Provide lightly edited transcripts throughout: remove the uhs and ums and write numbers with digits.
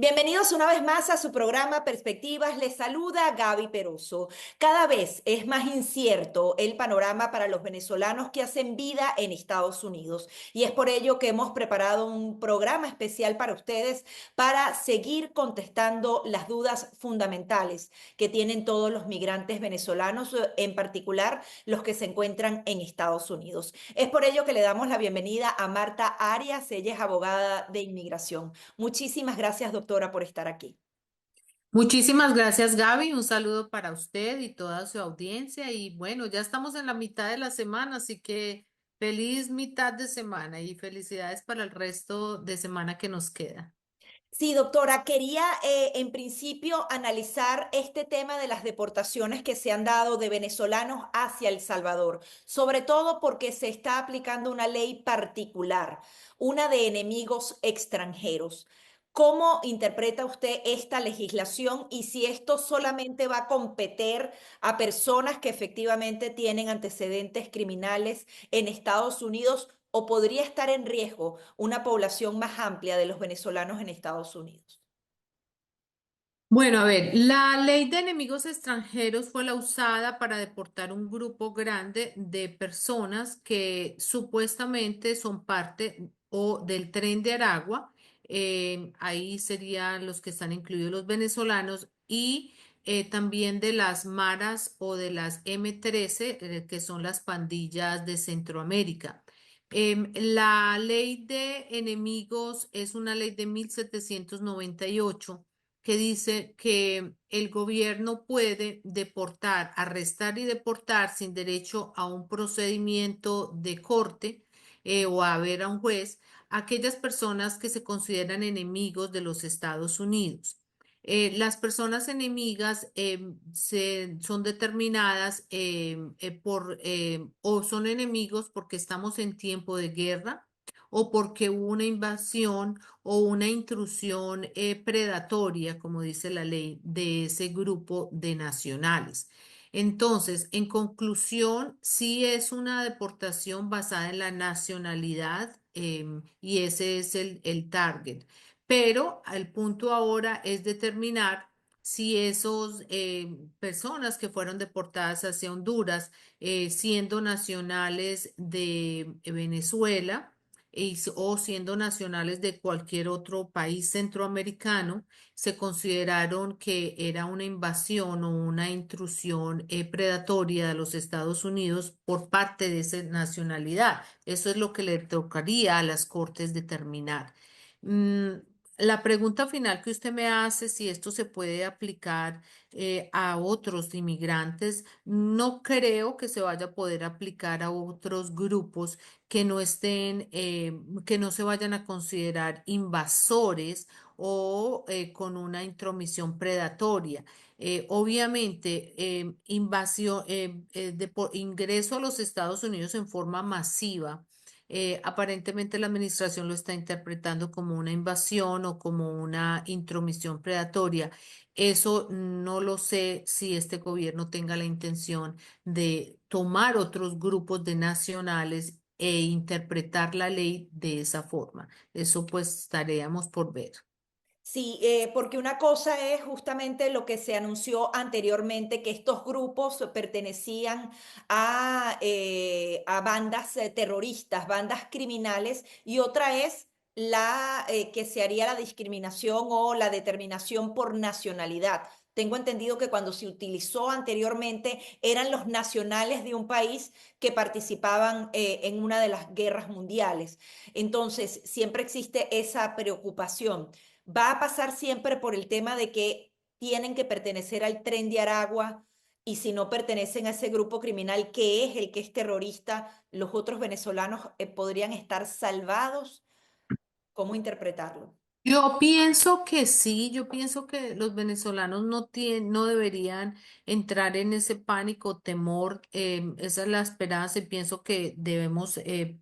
Bienvenidos una vez más a su programa Perspectivas. Les saluda Gaby Peroso. Cada vez es más incierto el panorama para los venezolanos que hacen vida en Estados Unidos. Y es por ello que hemos preparado un programa especial para ustedes para seguir contestando las dudas fundamentales que tienen todos los migrantes venezolanos, en particular los que se encuentran en Estados Unidos. Es por ello que le damos la bienvenida a Marta Arias. Ella es abogada de inmigración. Muchísimas gracias, doctora, por estar aquí. Muchísimas gracias, Gaby. Un saludo para usted y toda su audiencia. Y bueno, ya estamos en la mitad de la semana, así que feliz mitad de semana y felicidades para el resto de semana que nos queda. Sí, doctora, quería en principio analizar este tema de las deportaciones que se han dado de venezolanos hacia El Salvador, sobre todo porque se está aplicando una ley particular, una de enemigos extranjeros. ¿Cómo interpreta usted esta legislación y si esto solamente va a competir a personas que efectivamente tienen antecedentes criminales en Estados Unidos o podría estar en riesgo una población más amplia de los venezolanos en Estados Unidos? Bueno, a ver, la ley de enemigos extranjeros fue la usada para deportar un grupo grande de personas que supuestamente son parte o del Tren de Aragua. Ahí serían los que están incluidos los venezolanos y también de las maras o de las M13, que son las pandillas de Centroamérica. La ley de enemigos es una ley de 1798 que dice que el gobierno puede deportar, arrestar y deportar sin derecho a un procedimiento de corte o a ver a un juez a aquellas personas que se consideran enemigos de los Estados Unidos. Las personas enemigas son determinadas o son enemigos porque estamos en tiempo de guerra o porque hubo una invasión o una intrusión predatoria, como dice la ley, de ese grupo de nacionales. Entonces, en conclusión, sí es una deportación basada en la nacionalidad y ese es el target. Pero el punto ahora es determinar si esos personas que fueron deportadas hacia Honduras, siendo nacionales de Venezuela, o siendo nacionales de cualquier otro país centroamericano, se consideraron que era una invasión o una intrusión predatoria de los Estados Unidos por parte de esa nacionalidad. Eso es lo que le tocaría a las cortes determinar. Mm, la pregunta final que usted me hace, si esto se puede aplicar a otros inmigrantes, no creo que se vaya a poder aplicar a otros grupos que no estén, que no se vayan a considerar invasores o con una intromisión predatoria. Obviamente, invasión, ingreso a los Estados Unidos en forma masiva. Aparentemente la administración lo está interpretando como una invasión o como una intromisión predatoria. Eso no lo sé si este gobierno tenga la intención de tomar otros grupos de nacionales e interpretar la ley de esa forma. Eso pues estaríamos por ver. Sí, porque una cosa es justamente lo que se anunció anteriormente, que estos grupos pertenecían a bandas terroristas, bandas criminales, y otra es la que se haría la discriminación o la determinación por nacionalidad. Tengo entendido que cuando se utilizó anteriormente eran los nacionales de un país que participaban en una de las guerras mundiales. Entonces, siempre existe esa preocupación. Va a pasar siempre por el tema de que tienen que pertenecer al Tren de Aragua y si no pertenecen a ese grupo criminal que es el que es terrorista, los otros venezolanos podrían estar salvados. ¿Cómo interpretarlo? Yo pienso que sí, yo pienso que los venezolanos no deberían entrar en ese pánico, temor, esa es la esperanza y pienso que debemos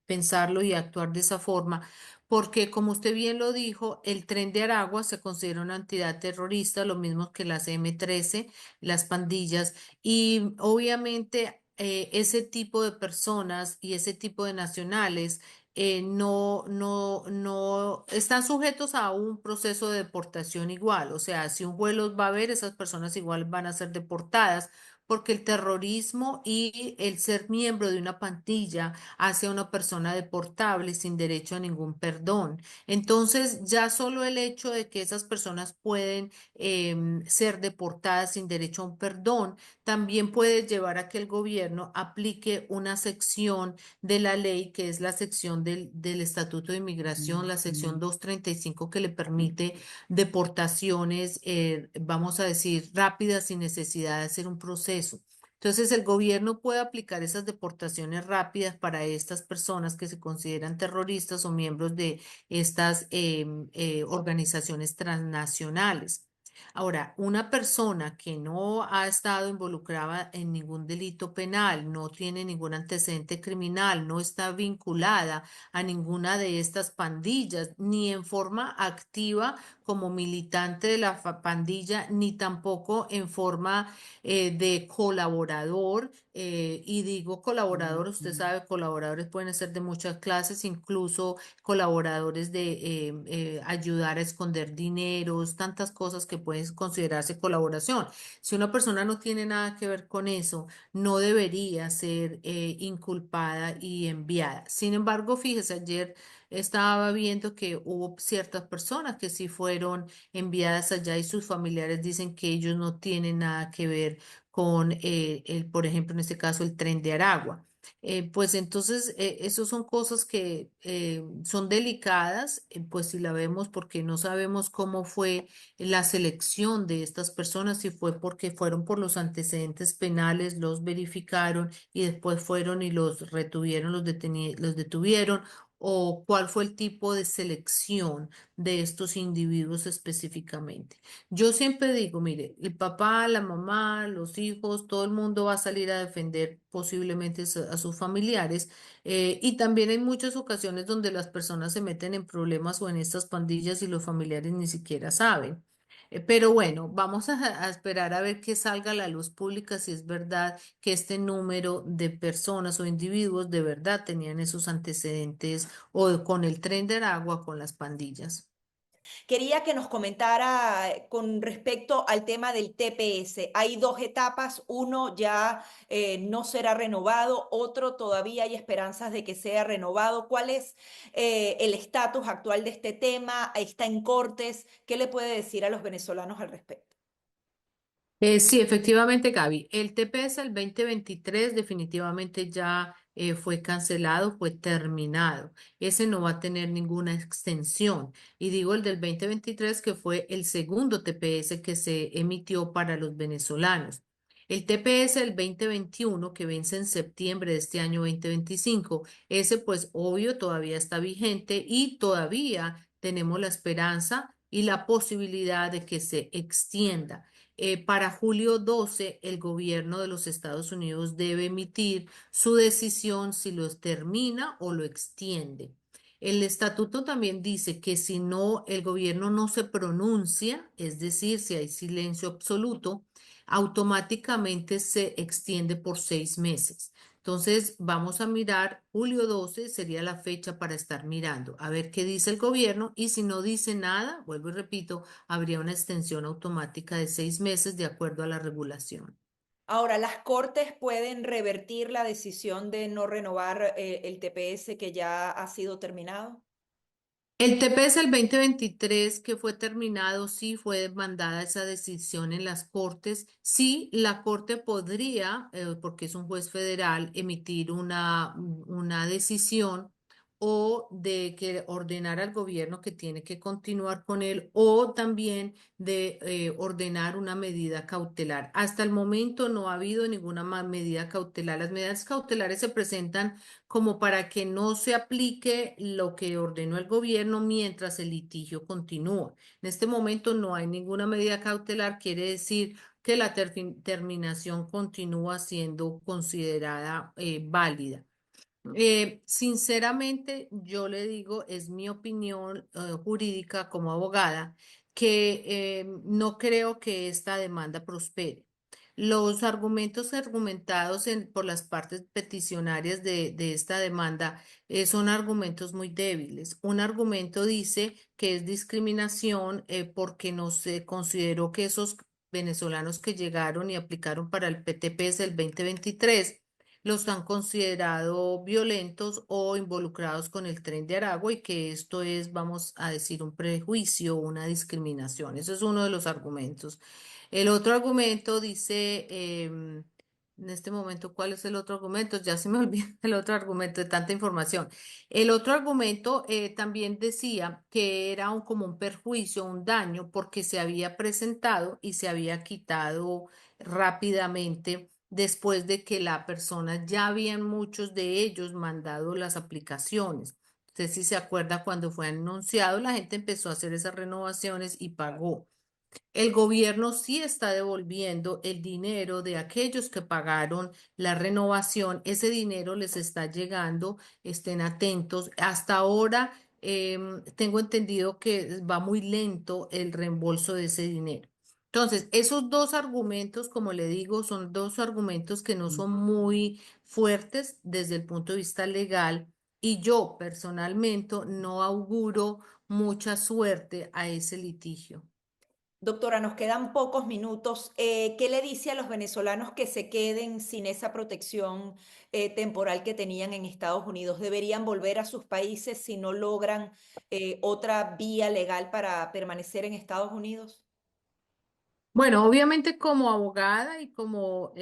pensarlo y actuar de esa forma, porque como usted bien lo dijo, el Tren de Aragua se considera una entidad terrorista, lo mismo que las M13, las pandillas, y obviamente ese tipo de personas y ese tipo de nacionales no están sujetos a un proceso de deportación igual. O sea, si un juez los va a ver, esas personas igual van a ser deportadas, porque el terrorismo y el ser miembro de una pandilla hace a una persona deportable sin derecho a ningún perdón. Entonces, ya solo el hecho de que esas personas pueden ser deportadas sin derecho a un perdón, también puede llevar a que el gobierno aplique una sección de la ley, que es la sección del Estatuto de Inmigración, la sección 235, que le permite deportaciones, vamos a decir, rápidas sin necesidad de hacer un proceso. Entonces, el gobierno puede aplicar esas deportaciones rápidas para estas personas que se consideran terroristas o miembros de estas organizaciones transnacionales. Ahora, una persona que no ha estado involucrada en ningún delito penal, no tiene ningún antecedente criminal, no está vinculada a ninguna de estas pandillas, ni en forma activa como militante de la pandilla, ni tampoco en forma de colaborador. Y digo colaborador, usted sabe, colaboradores pueden ser de muchas clases, incluso colaboradores de ayudar a esconder dineros, tantas cosas que pueden considerarse colaboración. Si una persona no tiene nada que ver con eso, no debería ser inculpada y enviada. Sin embargo, fíjese, ayer estaba viendo que hubo ciertas personas que sí fueron enviadas allá y sus familiares dicen que ellos no tienen nada que ver con por ejemplo, en este caso, el Tren de Aragua. Pues entonces, eso son cosas que son delicadas, pues si la vemos porque no sabemos cómo fue la selección de estas personas, si fue porque fueron por los antecedentes penales, los verificaron y después fueron y los retuvieron, los detuvieron, o cuál fue el tipo de selección de estos individuos específicamente. Yo siempre digo, mire, el papá, la mamá, los hijos, todo el mundo va a salir a defender posiblemente a sus familiares. Y también hay muchas ocasiones donde las personas se meten en problemas o en estas pandillas y los familiares ni siquiera saben. Pero bueno, vamos a esperar a ver que salga a la luz pública si es verdad que este número de personas o individuos de verdad tenían esos antecedentes o con el Tren de Aragua, con las pandillas. Quería que nos comentara con respecto al tema del TPS. Hay dos etapas, uno ya no será renovado, otro todavía hay esperanzas de que sea renovado. ¿Cuál es el estatus actual de este tema? ¿Está en cortes? ¿Qué le puede decir a los venezolanos al respecto? Sí, efectivamente, Gaby. El TPS del 2023 definitivamente ya fue cancelado, fue terminado. Ese no va a tener ninguna extensión. Y digo el del 2023 que fue el segundo TPS que se emitió para los venezolanos. El TPS del 2021 que vence en septiembre de este año 2025, ese pues obvio todavía está vigente y todavía tenemos la esperanza y la posibilidad de que se extienda. Para julio 12, el gobierno de los Estados Unidos debe emitir su decisión si lo termina o lo extiende. El estatuto también dice que si no, el gobierno no se pronuncia, es decir, si hay silencio absoluto, automáticamente se extiende por 6 meses. Entonces, vamos a mirar, julio 12 sería la fecha para estar mirando, a ver qué dice el gobierno y si no dice nada, vuelvo y repito, habría una extensión automática de 6 meses de acuerdo a la regulación. Ahora, las cortes pueden revertir la decisión de no renovar el TPS que ya ha sido terminado. El TPS del 2023 que fue terminado, sí fue demandada esa decisión en las cortes. Sí, la corte podría, porque es un juez federal, emitir una decisión o de que ordenar al gobierno que tiene que continuar con él o también de ordenar una medida cautelar. Hasta el momento no ha habido ninguna medida cautelar. Las medidas cautelares se presentan como para que no se aplique lo que ordenó el gobierno mientras el litigio continúa. En este momento no hay ninguna medida cautelar, quiere decir que la terminación continúa siendo considerada válida. Sinceramente, yo le digo, es mi opinión jurídica como abogada, que no creo que esta demanda prospere. Los argumentos argumentados por las partes peticionarias de esta demanda son argumentos muy débiles. Un argumento dice que es discriminación porque no se consideró que esos venezolanos que llegaron y aplicaron para el PTPS del 2023 los han considerado violentos o involucrados con el Tren de Aragua y que esto es, vamos a decir, un prejuicio o una discriminación. Eso es uno de los argumentos. El otro argumento dice, en este momento, ¿cuál es el otro argumento? Ya se me olvidó el otro argumento de tanta información. El otro argumento también decía que era como un perjuicio, un daño, porque se había presentado y se había quitado rápidamente después de que la persona ya habían muchos de ellos mandado las aplicaciones. Usted si se acuerda cuando fue anunciado, la gente empezó a hacer esas renovaciones y pagó. El gobierno sí está devolviendo el dinero de aquellos que pagaron la renovación. Ese dinero les está llegando, estén atentos. Hasta ahora tengo entendido que va muy lento el reembolso de ese dinero. Entonces, esos dos argumentos, como le digo, son dos argumentos que no son muy fuertes desde el punto de vista legal y yo personalmente no auguro mucha suerte a ese litigio. Doctora, nos quedan pocos minutos. ¿Qué le dice a los venezolanos que se queden sin esa protección temporal que tenían en Estados Unidos? ¿Deberían volver a sus países si no logran otra vía legal para permanecer en Estados Unidos? Bueno, obviamente como abogada y como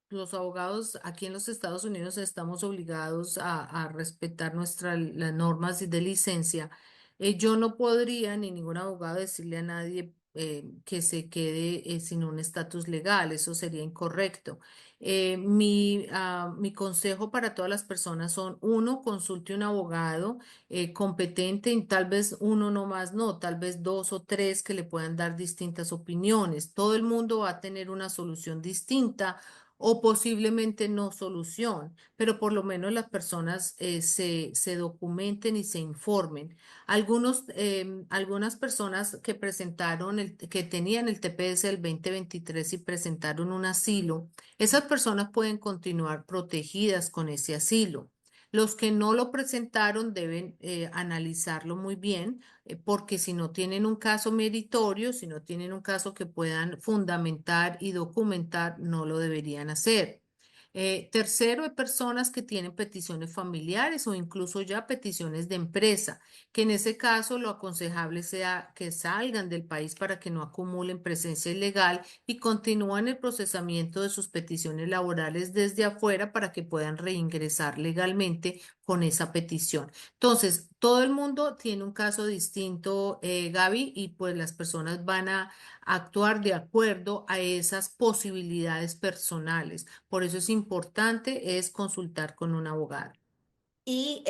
los abogados aquí en los Estados Unidos estamos obligados a respetar las normas de licencia. Yo no podría, ni ningún abogado, decirle a nadie que se quede sin un estatus legal. Eso sería incorrecto. Mi consejo para todas las personas son, uno, consulte un abogado competente y tal vez uno no más, no, tal vez dos o tres que le puedan dar distintas opiniones. Todo el mundo va a tener una solución distinta o posiblemente no solución, pero por lo menos las personas se documenten y se informen. Algunas personas que presentaron, que tenían el TPS del 2023 y presentaron un asilo, esas personas pueden continuar protegidas con ese asilo. Los que no lo presentaron deben analizarlo muy bien, porque si no tienen un caso meritorio, si no tienen un caso que puedan fundamentar y documentar, no lo deberían hacer. Tercero, hay personas que tienen peticiones familiares o incluso ya peticiones de empresa, que en ese caso lo aconsejable sea que salgan del país para que no acumulen presencia ilegal y continúen el procesamiento de sus peticiones laborales desde afuera para que puedan reingresar legalmente con esa petición. Entonces, todo el mundo tiene un caso distinto, Gaby, y pues las personas van a actuar de acuerdo a esas posibilidades personales. Por eso es importante es consultar con un abogado. Y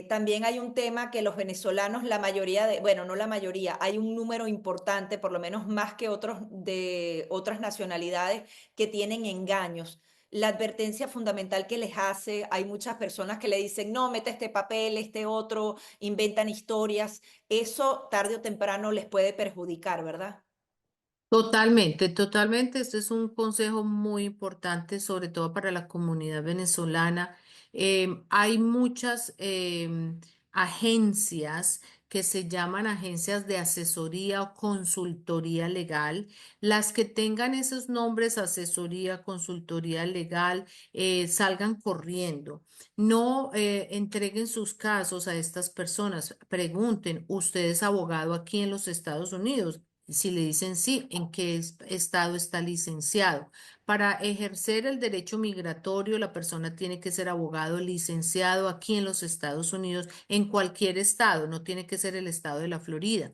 también hay un tema que los venezolanos, la mayoría de, bueno, no la mayoría, hay un número importante, por lo menos más que otros de otras nacionalidades, que tienen engaños. La advertencia fundamental que les hace, hay muchas personas que le dicen, no, mete este papel, este otro, inventan historias. Eso tarde o temprano les puede perjudicar, ¿verdad? Totalmente, totalmente. Este es un consejo muy importante, sobre todo para la comunidad venezolana. Hay muchas agencias que se llaman agencias de asesoría o consultoría legal. Las que tengan esos nombres, asesoría, consultoría legal, salgan corriendo. No entreguen sus casos a estas personas. Pregunten, ¿usted es abogado aquí en los Estados Unidos? Si le dicen sí, ¿en qué estado está licenciado? Para ejercer el derecho migratorio, la persona tiene que ser abogado licenciado aquí en los Estados Unidos, en cualquier estado, no tiene que ser el estado de la Florida.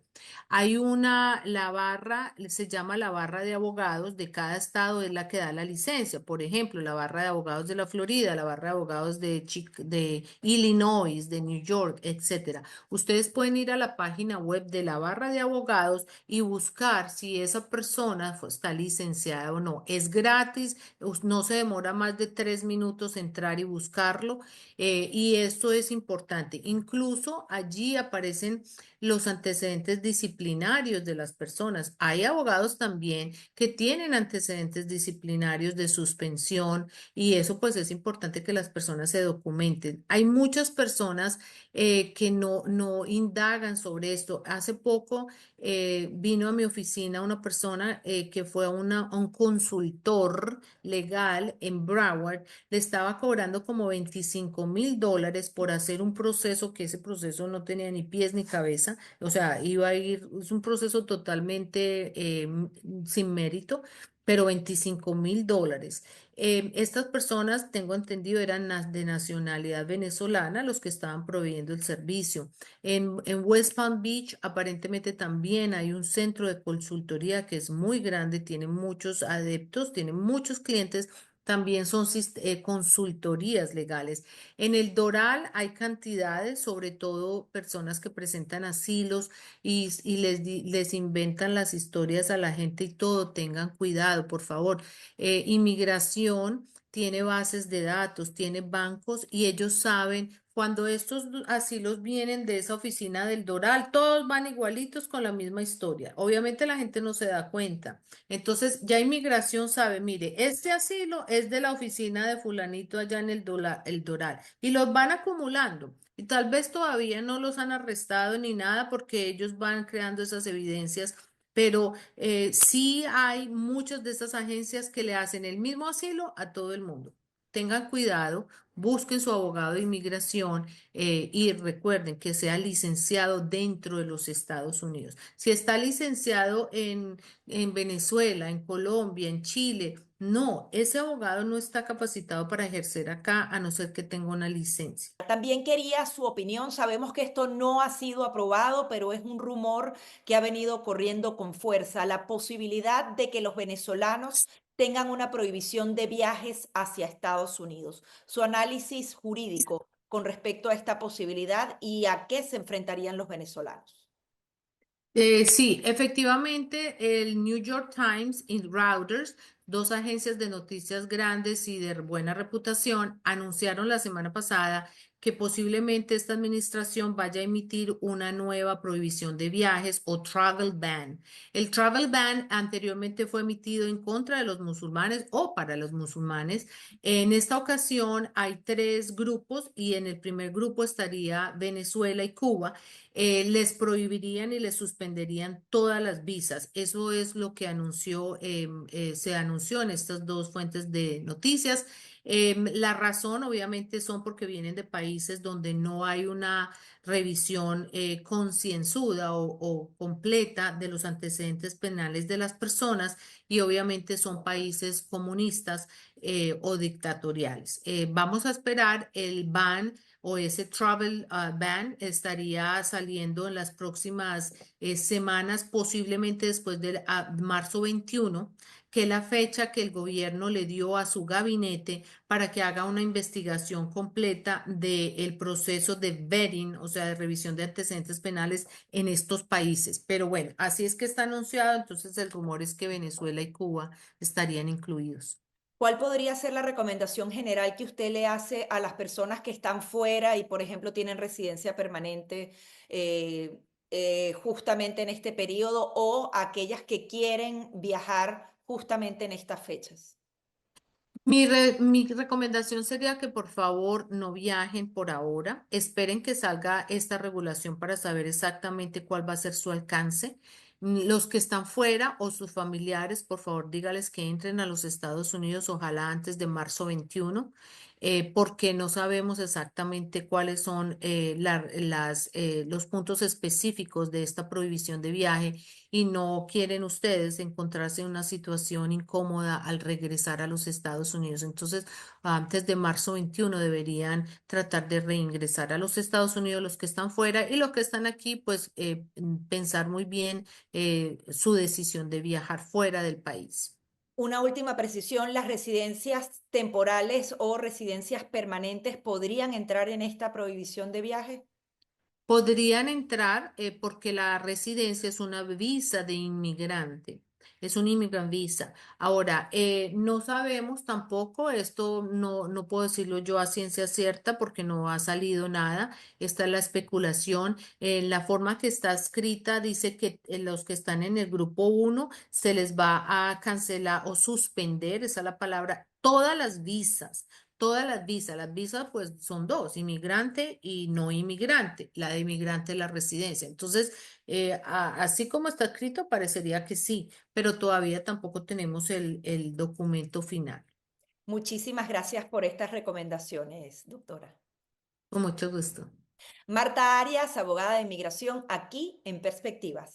Hay la barra, se llama la barra de abogados de cada estado, es la que da la licencia. Por ejemplo, la barra de abogados de la Florida, la barra de abogados de Illinois, de New York, etcétera. Ustedes pueden ir a la página web de la barra de abogados y buscar si esa persona está licenciada o no. Es gratis gratis, no se demora más de 3 minutos entrar y buscarlo, y esto es importante. Incluso allí aparecen los antecedentes disciplinarios de las personas. Hay abogados también que tienen antecedentes disciplinarios de suspensión y eso pues es importante que las personas se documenten. Hay muchas personas que no indagan sobre esto. Hace poco vino a mi oficina una persona que fue a un consultor legal en Broward, le estaba cobrando como $25,000 por hacer un proceso que ese proceso no tenía ni pies ni cabeza, o sea, iba a ir, es un proceso totalmente sin mérito, pero $25,000. Estas personas, tengo entendido, eran de nacionalidad venezolana los que estaban proveyendo el servicio. En West Palm Beach aparentemente también hay un centro de consultoría que es muy grande, tiene muchos adeptos, tiene muchos clientes. También son consultorías legales. En el Doral hay cantidades, sobre todo personas que presentan asilos y les inventan las historias a la gente y todo. Tengan cuidado, por favor. Inmigración tiene bases de datos, tiene bancos y ellos saben cuando estos asilos vienen de esa oficina del Doral, todos van igualitos con la misma historia. Obviamente la gente no se da cuenta. Entonces ya inmigración sabe, mire, este asilo es de la oficina de fulanito allá en el Doral y los van acumulando. Y tal vez todavía no los han arrestado ni nada porque ellos van creando esas evidencias, pero sí hay muchas de esas agencias que le hacen el mismo asilo a todo el mundo. Tengan cuidado, busquen su abogado de inmigración y recuerden que sea licenciado dentro de los Estados Unidos. Si está licenciado en Venezuela, en Colombia, en Chile, no, ese abogado no está capacitado para ejercer acá a no ser que tenga una licencia. También quería su opinión. Sabemos que esto no ha sido aprobado, pero es un rumor que ha venido corriendo con fuerza. La posibilidad de que los venezolanos tengan una prohibición de viajes hacia Estados Unidos. Su análisis jurídico con respecto a esta posibilidad y a qué se enfrentarían los venezolanos. Sí, efectivamente, el New York Times y Reuters, dos agencias de noticias grandes y de buena reputación, anunciaron la semana pasada que posiblemente esta administración vaya a emitir una nueva prohibición de viajes o travel ban. El travel ban anteriormente fue emitido en contra de los musulmanes o para los musulmanes. En esta ocasión hay tres grupos y en el primer grupo estaría Venezuela y Cuba. Les prohibirían y les suspenderían todas las visas. Eso es lo que se anunció en estas dos fuentes de noticias. La razón, obviamente, son porque vienen de países donde no hay una revisión concienzuda o completa de los antecedentes penales de las personas y obviamente son países comunistas o dictatoriales. Vamos a esperar el ban o ese travel ban estaría saliendo en las próximas semanas, posiblemente después de marzo 21, que es la fecha que el gobierno le dio a su gabinete para que haga una investigación completa del proceso de vetting, o sea, de revisión de antecedentes penales en estos países. Pero bueno, así es que está anunciado, entonces el rumor es que Venezuela y Cuba estarían incluidos. ¿Cuál podría ser la recomendación general que usted le hace a las personas que están fuera y, por ejemplo, tienen residencia permanente eh, justamente en este periodo o aquellas que quieren viajar justamente en estas fechas? Mi recomendación sería que por favor no viajen por ahora. Esperen que salga esta regulación para saber exactamente cuál va a ser su alcance. Los que están fuera o sus familiares, por favor, dígales que entren a los Estados Unidos, ojalá antes de marzo 21, porque no sabemos exactamente cuáles son los puntos específicos de esta prohibición de viaje y no quieren ustedes encontrarse en una situación incómoda al regresar a los Estados Unidos. Entonces, antes de marzo 21 deberían tratar de reingresar a los Estados Unidos los que están fuera y los que están aquí, pues pensar muy bien su decisión de viajar fuera del país. Una última precisión, ¿las residencias temporales o residencias permanentes podrían entrar en esta prohibición de viaje? Podrían entrar porque la residencia es una visa de inmigrante. es un immigrant visa. Ahora, no sabemos tampoco, esto no puedo decirlo yo a ciencia cierta porque no ha salido nada. Esta es la especulación. La forma que está escrita dice que los que están en el grupo uno se les va a cancelar o suspender, esa es la palabra, todas las visas. Todas las visas pues son dos, inmigrante y no inmigrante. La de inmigrante es la residencia. Entonces, así como está escrito, parecería que sí, pero todavía tampoco tenemos el documento final. Muchísimas gracias por estas recomendaciones, doctora. Con mucho gusto. Marta Arias, abogada de inmigración, aquí en Perspectivas.